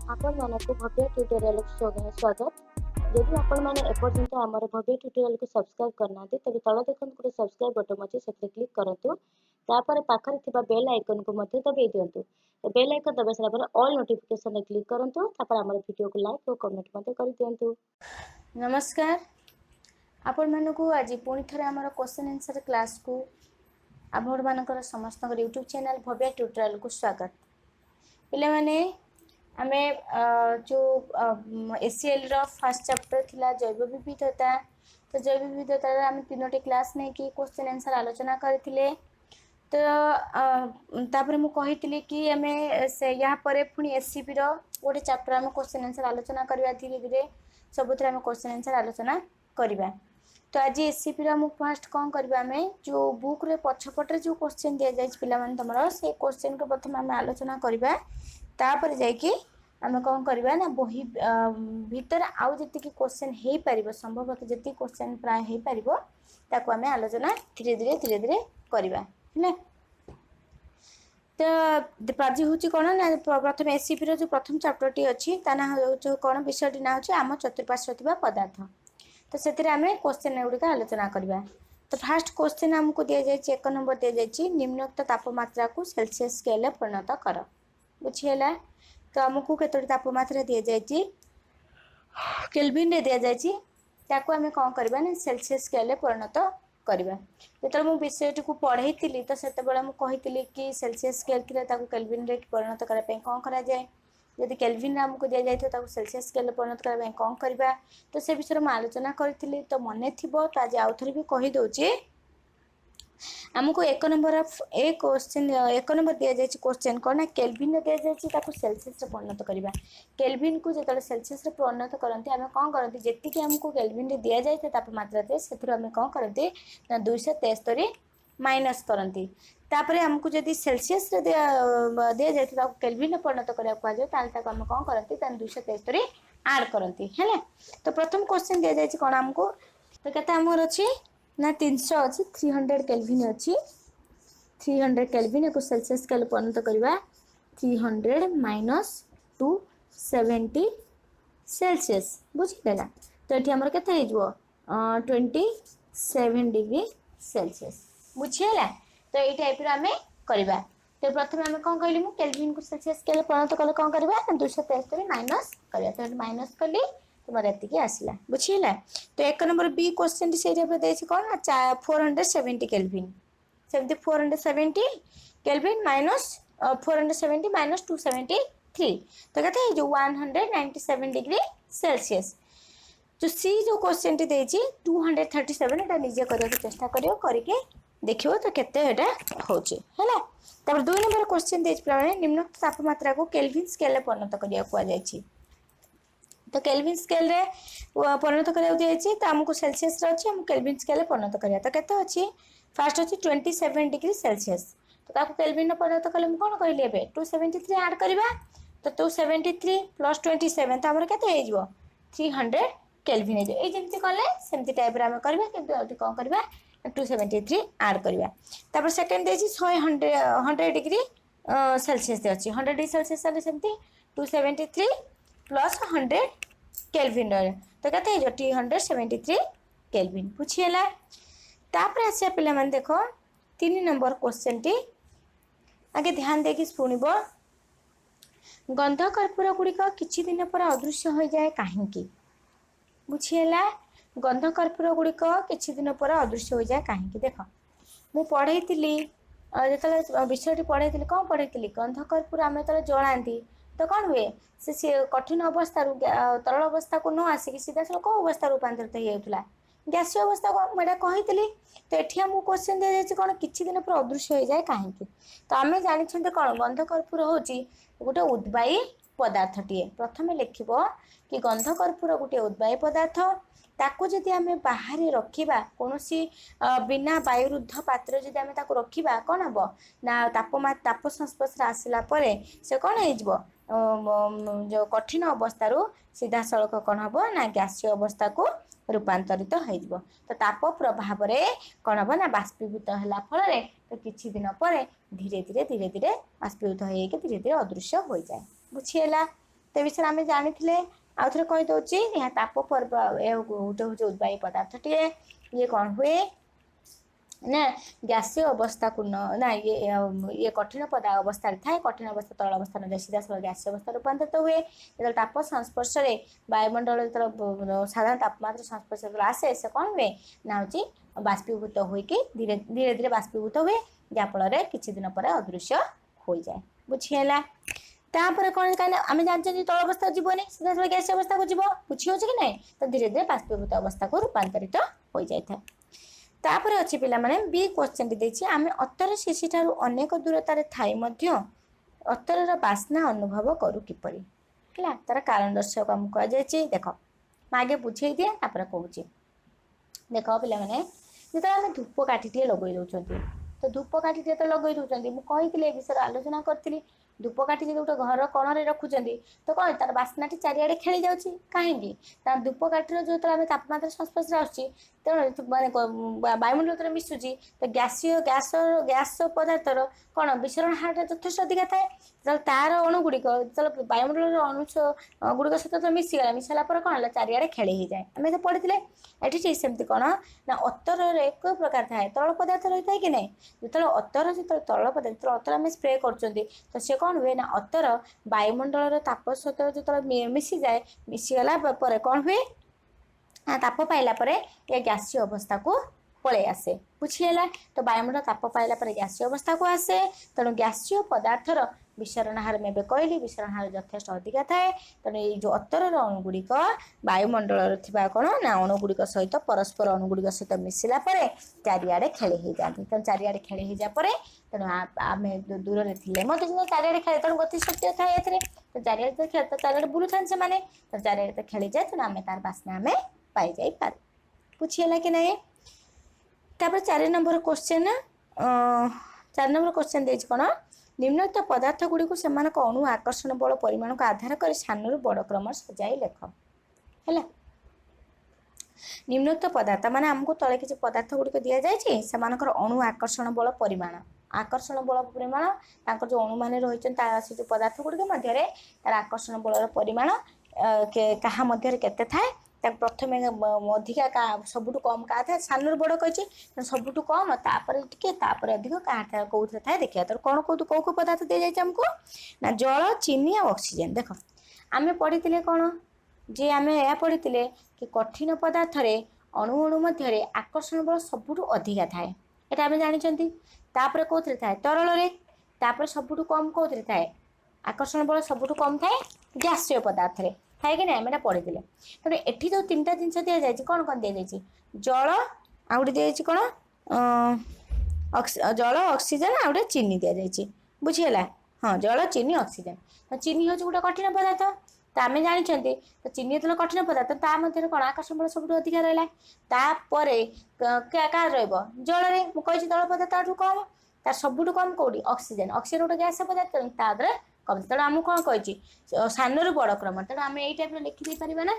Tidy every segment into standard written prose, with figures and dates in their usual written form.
आपण मानकु भव्य ट्यूटोरियल स्वागत। यदि आपण माने एपर्यंत हमर भव्य ट्यूटोरियल को सब्सक्राइब करना तबे तळ देखन को सब्सक्राइब बटन अछि से क्लिक करंतु। तापर पाखरे थिबा बेल आइकन को मध्ये दबाइ दियंतु। बेल आइकन दबाइ सारा पर ऑल नोटिफिकेशन क्लिक करंतु। तापर हमर वीडियो को लाइक और कमेंट मध्ये कर दियंतु। नमस्कार, आपण मानकु आज पुणी थरे हमर क्वेश्चन आंसर क्लास को आपण मानकर समस्त यूट्यूब चैनल भव्य ट्यूटोरियल को स्वागत। पिले माने आमे जो एसीएल रो फर्स्ट चैप्टर थिला जैव विविधता। तो जैव विविधता आम तीनोटी क्लास नहीं कि क्वेश्चन आंसर आलोचना करथिले। तो तापर मु कहितली कि आमे से या परे पुणी एससीपी रो गोटे चैप्टर आम क्वेश्चन आंसर आलोचना करबा धीरे धीरे सबुथरे आम क्वेश्चन आंसर आलोचना करबा। तो आज एससीपी रो मु फर्स्ट कोन करबा आमे जो बुक रे पछपटे जो क्वेश्चन दिया जाय पिला मन तमरो से क्वेश्चन को प्रथम आम आलोचना करबा। तापर जाय कि आम कौन करबा ना बही भीतर आउ जति क्वेश्चन हे परिबो संभव कि जति क्वेश्चन प्राय हे परिबो ताको आम आलोचना धीरे धीरे करबा ने। तो प्राजी होची कोन ना प्रथम एससीपी रो जो प्रथम चैप्टर टी अछि ता ना जो कोन विषयटी ना होची आम चतुर्पार्श्व थिबा पदार्थ। तो सेतिरे आम क्वेश्चन गुडी आलोचना करबा। तो फर्स्ट क्वेश्चन हमको दिया जाय 1 नंबर दिया जाय निम्नोक्त तापमात्रा को सेल्सियस स्केल परिणत कर। बुझियला। तो हमको केतोटी तापमात्रा दिया जाय केल्विन रे दिया जाय ताको आम कोन करबा ना सेल्सियस स्केल परिणत करबा। जेतले मु विषयटी को पढैतिली तो सेते बेला मु कहितिली कि सेल्सियस स्केल थिले ताको केल्विन रे परिणत करा पे कोन करा जाय। यदि केल्विन हमको दिया जाय ताको सेल्सियस स्केल परिणत करा पे कोन करबा। तो से विषय में आलोचना करथिली। तो मने थिबो तो आज आउथरे भी कहि दोची हमको 1 नंबर ए क्वेश्चन 1 नंबर दिया जाय क्वेश्चन कोन ना केल्विन रे दिया जाय ताको सेल्सियस रे परिणत करबा। केल्विन को जेतले सेल्सियस रे परिणत करंती हम कोन करंती जेति कि हमको केल्विन रे दिया जाय तापमात्रा ते सेथुर हम कोन करंती ना 273 माइनस करंती। तापरे हमको जदि सेल्सियस रे दिया जाय ताको केल्विन रे परिणत करिया को जाय ताल ताको हम कोन करंती ता 273 ऐड करंती हैला। तो प्रथम क्वेश्चन दिया जाय कोन हमको तो केता हमर अछि ना 300 अछि 300 केल्विन अछि 300 केल्विन को सेल्सियस स्केल परिणत करबा 300 माइनस 270 सेल्सियस बुझिलेला। तो एठी हमर केता हे जबो 27 डिग्री सेल्सियस बुझियला। तो एई टाइप रो हमें करबा। तो प्रथम हम कोन कहली मु केल्विन को सेल्सियस स्केल परिणत कले कोन करबा 273 माइनस करबा। तो माइनस करली तुम्हारे एति की आसिला बुझियला। तो 1 नंबर बी क्वेश्चन टी सेटा पे देछि कोन 470 केल्विन 470 केल्विन माइनस 470 माइनस 273 तो कहते हैं जो 197 डिग्री सेल्सियस। जो सी जो क्वेश्चन टी देछि 237 एटा निजे करियो के चेष्टा करियो करके देखियो तो केते एटा होछि हैला। तब 2 नंबर क्वेश्चन देछि प्रमाणे निम्नोक्त तापमात्रा को केल्विन स्केल रे परिणत करिया को जायछि। तो केल्विन स्केल रे परिणत करिया जायछि तो हमको सेल्सियस रे अछि हम केल्विन स्केल रे परिणत करिया तो केते अछि फर्स्ट अछि 27 डिग्री सेल्सियस। तो ताको केल्विन रे परिणत कले हम कोन कहली एबे 273 ऐड करबा। तो 273 प्लस 27 तो हमर केते हे जिवो 300 केल्विन हे जे ए जेंति कले सेंति टाइप रे हम करबा किंतु अति कोन करबा 273 ऐड करबा। तापर सेकंड देछि 100 डिग्री सेल्सियस दे अछि 100 डिग्री सेल्सियस ले सेंति 273 प्लस 100 केल्विन तो कहते हैं जो 373 केल्विन पूछिएला। तापर आसे पिला मन देखो 3 नंबर क्वेश्चन टी आगे ध्यान देकी सुनिबो। गंध कर्पूर गुड़िक किछि दिन पर अदृश्य हो जाए काहेकि बुझिएला। गंध कर्पूर गुड़िक किछि दिन पर अदृश्य हो जाए काहेकि देखो मु पढैतिली जेतले विषयटी पढैतिली कोन पढैतिली गंध कर्पूर आमे तले जळांती तो कौन हुए से कठिन अवस्था तरल अवस्था को न आसिक सीधा सड़क अवस्था रूपांतरित होता गैस अवस्था को मैं कही। तो ये आमको क्वेश्चन दि जाए कौन किसी दिन पर अदृश्य हो जाए कहीं। तो आम जानते कौन गंध कर्पूर हूँ गोटे उद्वायी पदार्थटीए। प्रथम लिखब कि गंध कर्पूर गोटे उद्वायी पदार्थ ताकू जदि आम बाहर रखा कौन बिना वायुरुद्ध पात्र जदि आम रखा कौन हम ना ताप संस्पर्श आसला से कौन हो जो कठिन अवस्था सीधा सड़क कौन हम ना गैसीय अवस्था को रूपांतरित हो। तो ताप प्रभाव कौन हम ना बाष्पीभूत है फल तो किछि दिन पर धीरे धीरे बाष्पीभूत हो धीरे धीरे अदृश्य हो जाए बुझीगला। ते विषय आम जानी आउ थे कहीदे यह ताप पर्व यह गोटे हूँ उद्वायी पदार्थटे ये कौन हुए ना गैसीय अवस्था को ना ये कठिन पद अवस्था थाए कठिन अवस्था तल अवस्था न सीधा साल गैसीय अवस्था रूपांतरित हुए जो ताप संस्पर्श वायुमंडल जो साधारण तापमात्रा संस्पर्श आसे से कौन हुए ना हूँ बाष्पीभूत होकर धीरे धीरे धीरे बाष्पीभूत हुए जहाँफल किसी दिन पर अदृश्य हो जाए बुझीगला तापर कौन कहीं आम जानते तल अवस्था जीवनी सीधा साल गैसीय अवस्था को जीव बुझी हो कि नहीं तो धीरे धीरे बाष्पीभूत अवस्था को रूपांतरित हो जाए तापर अच्छी पिला माने बी क्वेश्चन देछि आमे अत्तर शिशि ठारू अनेक दूरतार थाई मध्य अत्तरर बास्ना अनुभव करू किपरि हला तार कारण दर्शक हम कह जायछि देखो मैं आगे बुझेई दिए तापर कहूछि देखो पिला माने जेत आमे धूप काठीटे लगई दउछंती तो धूप काठीटे तो लगई दउछंती मु कहितले ए विषय आलोचना करथिली धूप काठी जो गोटे घर कणरे रखुंट तो कौन तार बास्नाटी चारिआडे खेली जाऊँगी कहीं तार धूप काठीर जो आम तापमात्रा संस्पर्श आसूँ तेणु माने वायुमंडल मिशुची तो गैस पदार्थर कौन विसरण हारटा यथेष अधिका थाए तार अणुगुड़िक वायुमंडल अणुष गुड़िक सहित मिसीगला मिसाला कौन चारिआडे खेली हो जाए आम तो पढ़ी एटी सेमती कौन ना अत्तर एक प्रकार थाए तरल पदार्थ रही है कि नहीं जो अत्तर जो तरल पदार्थ अत्तर आम स्प्रे कर सी कौन हुए ना अत्तर वायुमंडल ताप सहित जो मिसी जाए मिसीगला कौन हुए ताप पाइला ये गैसीय अवस्था को पलि आसे बुझीगला तो वायुमंडल ताप पाइला गैसीय अवस्था को आसे तेणु गैसीय पदार्थर विसरण हार में कहली विसरण हार यथेष अधिका थाए तेणु ये जो अत्तर अणुगुड़िक वायुमंडल थी कौन ना अणुगुड़िक सहित परस्पर अणुगुड़िक सहित मिसिला चारिआडे खेली हो जाती तेणु चारिआडे खेली हो जाए तेणु आम दूर में थे मत चारिआडे खेले तेणु गतिशक्ति थाए तो चारिआडे खेल तो चारिआडे बुलूँ से मैंने तो चारिआडे खेली जाए तेणु आम तार बास्ना आम पाई जाई पार बुझीगला कि नहीं तापर 4 नंबर क्वेश्चन 4 नंबर क्वेश्चन देछि कोन निम्नलिखित पदार्थ गुडी को सेमानक अणु आकर्षण बल परिमाण को आधार कर सानरु बड़ क्रम सजाई लेख हैला निम्नलिखित पदार्थ माने हमको तले किछि पदार्थ गुडी को दिया जाय छै सेमानकर अणु आकर्षण बल परिमाण आकर्षण बल परिमाण तांकर जो अणु माने रहिछन ता से जो पदार्थ गुडी के मध्य रे तार आकर्षण बल परिमाण कहा मध्य रे केते थाए प्रथम अधिका का सबुठ कम क्या था सानू बड़ कही सबुठ कम तापर अधिक क्या कौन था देखिए तो कौन कौ पदार्थ दी जाए आमको ना जल चीनी और ऑक्सीजन देख आम पढ़ी कौन जे आम यह पढ़ी कि कठिन पदार्थ अणु अणु मध्य आकर्षण बल सबुठ अधिका थाए यहाँ आम जानी तापर कौन थाए तरल तापर सबुठ कम कौन थाए आकर्षण बल सबुठ कम थाए गैसीय पदार्थ थाए कि नहीं पढ़ी तेणु एठी जो 3टा जिनस दि जाए कौन कौन दी जाए जल आउटे दी कौन जल ऑक्सीजन आउटे चीनी दि जाए बुझीगला हाँ जल चीनी ऑक्सीजन तो चीनी हूँ गोटे कठिन पदार्थ तो आम जानी तो चीनी जो कठिन पदार्थ ता मध्य कौन आकर्षण बल सब अधिक रहा तापर क्या रल मुझे तल पदार्थ कम तार सबुठ कम कौटी ऑक्सीजन ऑक्सीजन गोटे गैस पदार्थ तादर कम तेणु आमको कौन कही सानू बड़ क्रम तेणु आम यही टाइप लिखिदे पार ना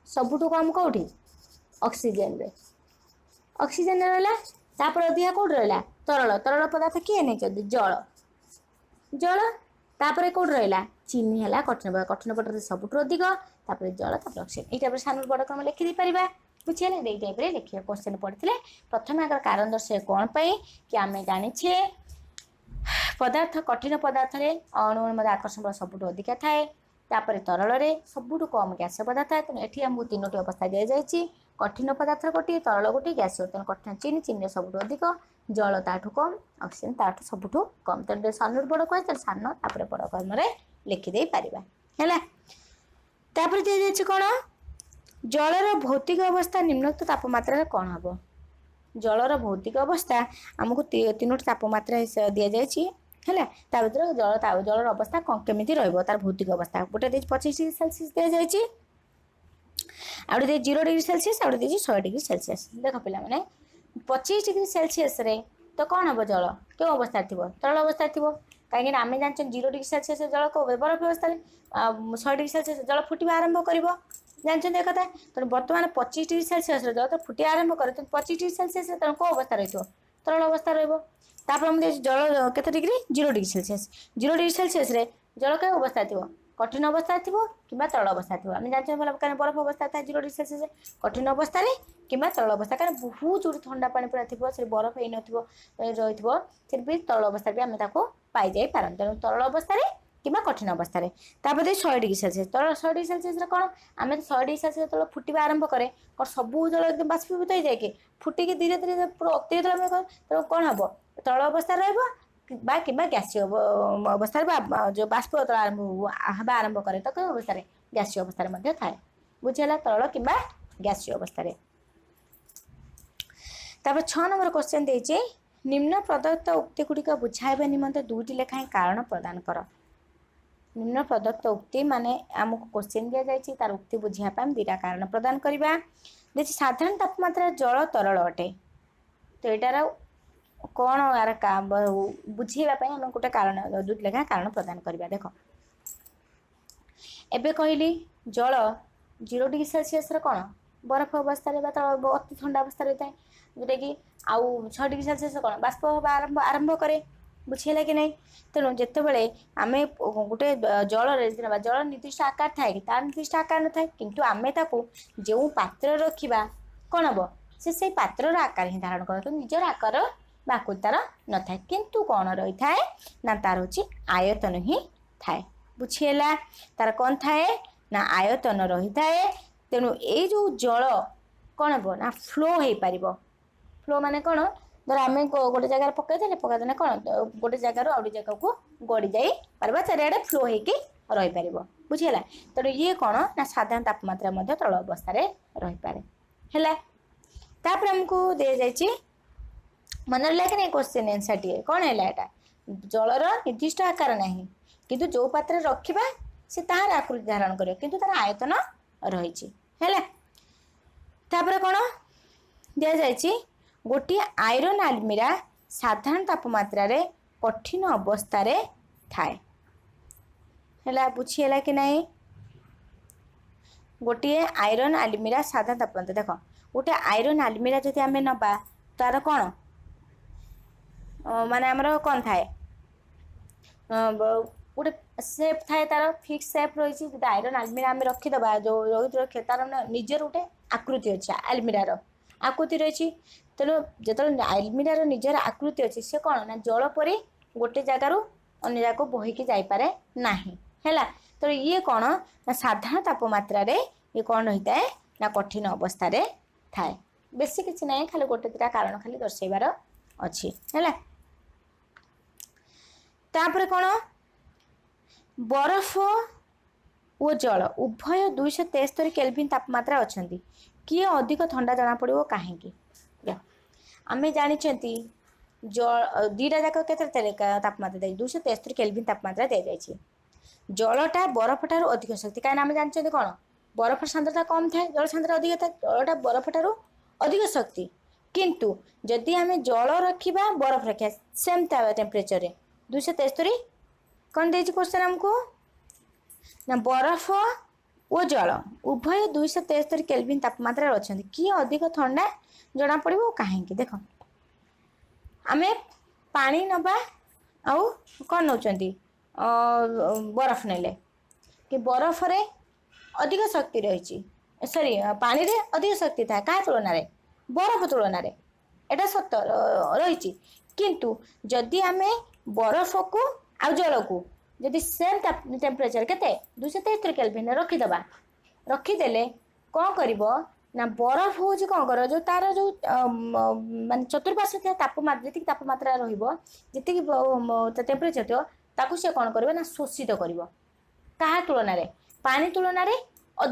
सबुठ कम कौटी ऑक्सीजन रे ऑक्सीजन रहा तापर अधिका कौट रहा तरल तरल पदार्थ किए नहीं जल जल तापर कौट रहा चीनी है कठिन पदार्थ सबुठ अधिक तापर जल तापर ऑक्सीजन यही टाइप सानू बड़ क्रम लिखिदे पार बुझे यही टाइप लिखिए क्वेश्चन पढ़ी प्रथम आगर कारण दर्शाए कौन पाई कि आम जाने पदार्थ कठिन पदार्थ अणु मध्य आकर्षण बल सबुठ अधिका थाए तापर तरल सबुठ कम गैस पदार्थ थाए तेणु ये आमको 3टी अवस्था दी जाए कठिन पदार्थ गोटे तरल गोटे गैस तेणु कठिन चीनी चीनी सबुठ अधिक जल ताठू कम ऑक्सीजन ताठू सबुठ कम तेणु सानू बड़ कहे तेणु सान तापर बड़ कर्म लिखिदे पारिबा हैला तापर दी जाए कौन जलर भौतिक अवस्था निम्नलिखित तापमात्रा कौन हम जलर भौतिक अवस्था आमको 3टी तापमात्रा दि जाए है भर जलर अवस्था केमी तार भौतिक अवस्था गोटे 25 डिग्री सेल्सियस दि जाए आउटे 0 डिग्री सेल्सियस आउटे 100 डिग्री सेल्सियस देख पिला माने 25 डिग्री सेल्सियस रे तो कौन हम जल क्यों अवस्था थी तरल अवस्था थी कहीं आम जानते 0 डिग्री सेल्सियस जल को बरफ अवस्था 100 डिग्री सेल्सियस जल फुटा आरंभ कर जानते एक कथा तेणु बर्तमान 25 डिग्री सेल्सियस जल तो फुटे आरंभ करे 25 डिग्री सेल्सियस तेणु कौ अवस्था रही तरल अवस्था रहा जल के degree 0 degree Celsius 0 degree Celsius जल क्या अवस्था थी कठिन अवस्था थी कि तल अवस्था थी आम जानते कारण बरफ अवस्था था 0 डिग्री सेल्सियस कठिन अवस्था कि तल अवस्था कारण बहुत जोड़ी ठंडा पानी पूरा थी से बरफ हो रही भी तल अवस्था भी आम पाई जाई पार तेणु तल अवस्था कि कठिन अवस्था 100 डिग्री सेल्सियस तल 100 डिग्री सेल्सियस कौन आम 100 डिग्री सेल्सियस तल फुटा आरंभ करे सब जल एकदम बाष्पीभूत हो जाए कि फुटिकी धीरे धीरे अति जल तेणु कौन हम तल अवस्था कि गैसीय अवस्था जो बाष्प आरंभ आरंभ करे तो कौन अवस्था गैसीय अवस्था थाए बुझीगला तल कि गैसीय अवस्था 6 नंबर क्वेश्चन देछि निम्न प्रदत्त उक्ति गुड़िक बुझाइबा निमंते 2टी लेखाएं कारण प्रदान कर निम्न प्रदत्त उक्ति माने आमको क्वेश्चन दिया जाइछि तार उक्ति बुझिया पाम 2टा कारण प्रदान करिबा देखि साधारण तापमात्रा जल तरल अटे तो एटार कौन यार बुझेगा आम गोटे कारण 2टी लेखा कारण प्रदान करिबा देखो एबे कहली जल 0 डिग्री सेल्सियस कौन बरफ अवस्था अति ठंडा अवस्था रही है जोटा कि आउ 6 डिग्री सेल्सियस कौन बाष्प आरंभ करे बुझेगा कि नहीं तेणु जितेबाला आम गोटे जल निर्दिष्ट आकार थाए कि तार निर्दिष्ट आकार न थाए किंतु आम ताकू जो पात्र रखा कौन हम से पात्र आकार ही धारण कर निजर आकार आकृतार न थाए किंतु कौन रही थाए ना तार हूँ आयतन ही थाए बुझीगला तार कौन थाए ना आयतन रही थाए तेणु ये जो जल कौन हम ना फ्लो हो पार फ्लो माने कौन धर आम गोटे जगार पकईदे पकईदे कौन गोटे जगार आउ जगह को गड़ी जाई पार चारिआडे फ्लो हो रही पार बुझीगला तेणु ये कौन ना साधारण तापमात्रा तल अवस्था रही पारे है तापर आमको दि जाइए मन रहा कि नहीं क्वेश्चन आंसर टे कौन है यहाँ जलर निर्दिष्ट आकार ना किंतु जो पात्र रखा से तार आकृति धारण कर किंतु तार आयतन रही कौन दि जाइए गोटे आयरन आलमीरा साधारण तापमात्रा कठिन अवस्था थाए है बुझीगला कि नहीं गोटे आयरन आलमीरा साधारण तापमात्रा देख गोटे आयरन आलमीरा जब आम नवा तार कौन माने आमर कौन थाए गोटे सेप थाए तार फिक्स सेप रही आयरन आलमीरा आम रखीदबा जो रही रखे तार निजर गोटे आकृति अच्छे आलमीरार आकृति रही तेणु जो आलमीरार निजर आकृति अच्छी से कौन ना जल परी गोटे जगार अन्य जगह बोहीकी जापे ना है तो ये कौन ना साधारण तापमात्रा ये कौन रही है ना कठिन अवस्था थाए बेसी किसी ना खाली गोटे 2टा कारण खाली दर्शाइबार अच्छी है तापर कौन बरफ और जल उभय 273 केल्विन तापमात्रा अच्छा किए अधिक ठंडा जना पड़ो कहीं आम जानी जल 2टा जाक के तापमात्रा दे 273 केल्विन तापमात्रा दी जाए जलटा बरफ ठार अधिक शक्ति कहीं आम जानते कौन बरफ सांद्रता कम थाए जल सांद्रता अधिक थाए जलटा बरफ ठार अधिक शक्ति किंतु जदि आम जल रखा बरफ रखा सेम टेम्परेचर 273 कौन दे क्वेश्चन आमको ना बरफ और जल उभय 273 केल्विन तापमात्रा अच्छा किए अधिक ठंडा जना पड़ो कहीं देख आम पानी नवा आउ कौन नौ बरफ नेले कि बरफ रे अधिक शक्ति रही सॉरी पानी रे अधिक शक्ति था क्या तुलन बरफ तुलन एटा सत रही किंतु जदि आम बरफ को आ जल को जदि सेम टेम्परेचर के 273 केल्विन रखीदबा रखीदेले कौन कर ना बरफ हूँ कौन कर जो तार जो मान चतुर्पार्श्व तापमात्रा जी तापमात्रा रही टेम्परेचर थो ताकू से कौन कर ना शोषित कर क्या तुलन पानी तुलन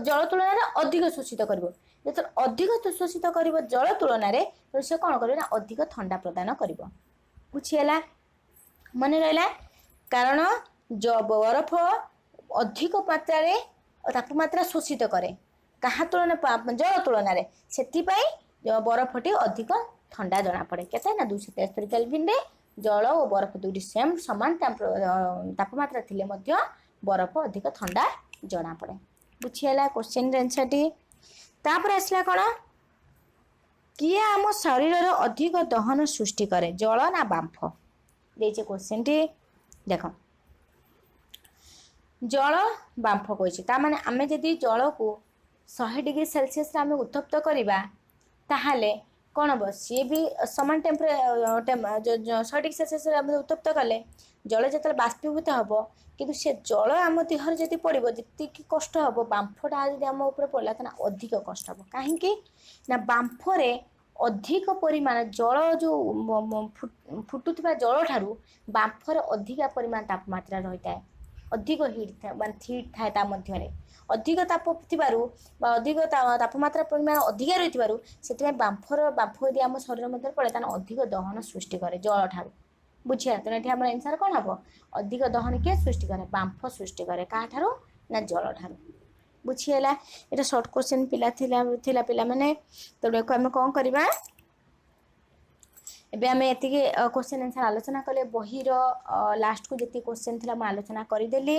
जल तुलन अधिक शोषित कर जो अधिक शोषित कर जल तुलन तो से कौन कर ना अधिक ठंडा प्रदान कर बुझीगला मन रहा कारण बरफ अधिक मात्रा तापमात्रा शोषित करे क्या तुलन जल तुलन से बरफटी अधिक ठंडा जना पड़े केते ना 273 केल्विन जल और बरफ दुटी सेम समान तापमात्रा थिले मध्य बरफ अधिक ठंडा जना पड़े बुझीगला क्वेश्चन आंसर टी तापर आसला कौन किए आम शरीर अधिक दहन सृष्टि करे जल ना बांफ देचे क्वेश्चन टी देख जल बांफ कही ताने आम जदि जल को 100 डिग्री सेल्सियस आम उत्तप्त करवा ताहले कौन हम सी भी समान 100 डिग्री सेल्सियस उत्तप्त कले जल जो बाष्पीभूत हम कि से जल आम देहर जब पड़ो जी कष्ट हम बांफटा जब आम उपर पड़ा तो अधिक कष्ट हम कहीं ना बांफरे अधिक परिमाण जल जो फुटुवा जल ठारू बांफर अधिक परिमाण तापमात्रा रही है अधिक हिट था मान हिट थाए ता मध्यरे अधिक ताप थिबारु बा अधिक तापमात्रा परिमाण अधिक रही से बांफ यदि आम शरीर मध्य पड़े तान अधिक दहन सृष्टि करे जल ठारू बुझिया तेना ये आम आंसर कौन हम अधिक दहन किए सृष्टि करे बांफ सृष्टि करे क्या ठारू ना जल ठारू बुझीगला ये सर्ट क्वेश्चन पिला पिला माने तो आम कौन करवा एबे आम एति क्वेश्चन आंसर आलोचना कले बहीर लास्ट को जी क्वेश्चन थी आलोचना करदेली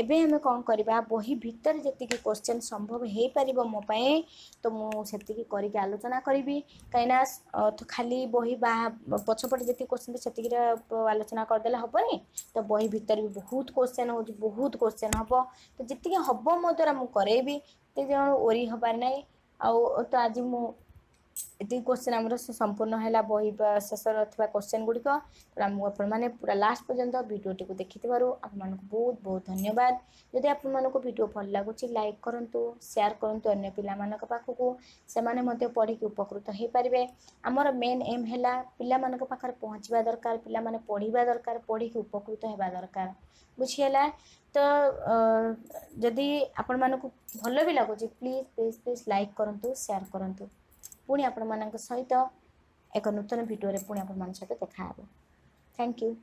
एबे आम कौन करवा बही भितर जी क्वेश्चन संभव हो पार मोपाई तो मुझे करके आलोचना करी कहीं तो खाली बही पछपटे जी क्वेश्चन से आलोचना करदे हेनी तो बही भितर भी बहुत क्वेश्चन हो बहुत क्वेश्चन हम तो जी हम मो द्वारा मुझे जन ओरी हबार ना आउ तो आज मु ये क्वेश्चन आम संपूर्ण है बही शेष क्वेश्चन गुड़िक आपने पूरा लास्ट पर्यंत भिडियोटी को देखि आपको बहुत बहुत धन्यवाद जदि आपको भिडियो भल लगुच लाइक करूँ शेयर करूँ अन्य पिला पाखक से पढ़ी उपकृत हो पारे आमर मेन एम है पिला पाखे पहुँचवा दरकार पिला पढ़ा दरकार पढ़ी उपकृत होगा दरकार बुझीगला तो जदि आपण मानक भल भी लगुच प्लीज प्लीज प्लीज लाइक करूँ शेयर करूँ पुणी आपण मान सहित एक नूतन भिडियो पुणी आपण मान सहित देखा। Thank you.